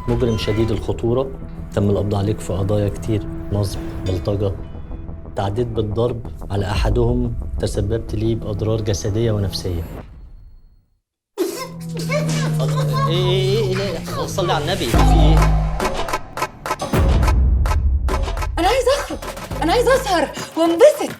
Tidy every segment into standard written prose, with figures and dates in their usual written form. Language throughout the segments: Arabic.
مجرم شديد الخطورة، تم القبض عليك في قضايا كتير، نصب، بلطجة، تعديت بالضرب على أحدهم، تسببت ليه بأضرار جسدية ونفسية. ايه لا صلي على النبي، في ايه؟ انا عايز اخرج، انا عايز اسهر وانبسط.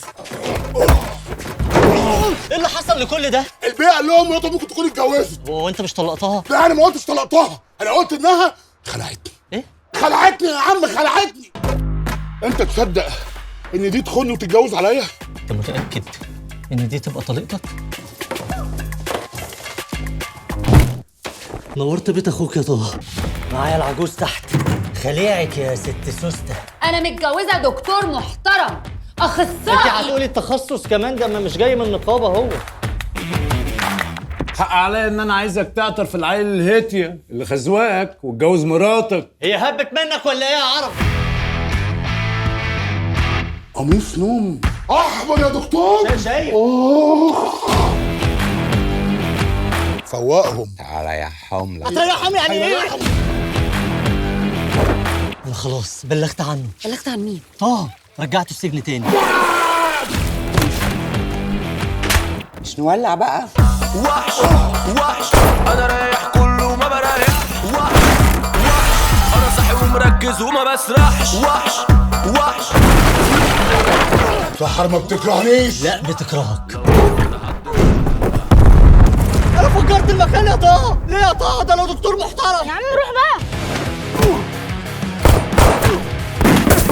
ايه اللي حصل لكل ده؟ البيئة قال لهم مراته ممكن تكون اتجوزت. هو انت مش طلقتها؟ لا انا ما قلتش طلقتها، انا قلت انها خلعتني. ايه؟ خلعتني يا عم، خلعتني. انت تصدق ان دي تخوني وتتجوز عليا؟ انت متأكد ان دي تبقى طليقتك؟ نورت بيت اخوك يا طه. معايا العجوز تحت، خليعك يا ست سوسته. انا متجوزه دكتور محترم انت اخصائي. هتقولي التخصص كمان؟ ده ما مش جاي من النقابه هو. حق عليا ان انا عايزك تعطر في العيل الهيتية اللي خزواك واتجوز مراتك. هي هبت منك ولا ايه يا عرب؟ قميص نوم احمر يا دكتور. شايف؟ فوقهم. تعالى يا حملة. هتريحهم يعني ايه؟ انا خلاص بلغت عنه. بلغت عن مين؟ طه رجعته السجن تاني. مش نولع بقى؟ وحش وحش انا رايح كله ما بريح. وحش وحش انا صاحي ومركز وما بسرحش. وحش وحش سحر ما بتكرهنيش. لا بتكرهك. انا فجرت المكان يا طه. ليه يا طه؟ ده انا دكتور محترم. يا عم روح بقى.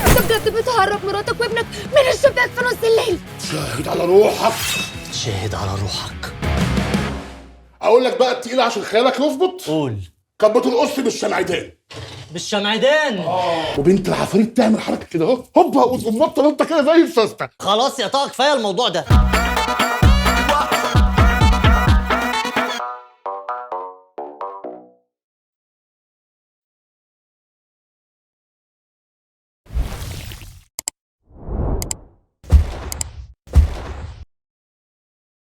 انت بجد بتهرب مراتك وابنك من الشباك في نص الليل؟ شاهد على روحك. شاهد على روحك. اقول لك بقى التقيله عشان خيالك يظبط. قول. كانت بترقص بالشمعدان. بالشمعدان. وبنت العفاريت تعمل حركه كده اهو، هوبا وتقوم بطل انت كده زي السوسته. خلاص يا طه كفايه الموضوع ده.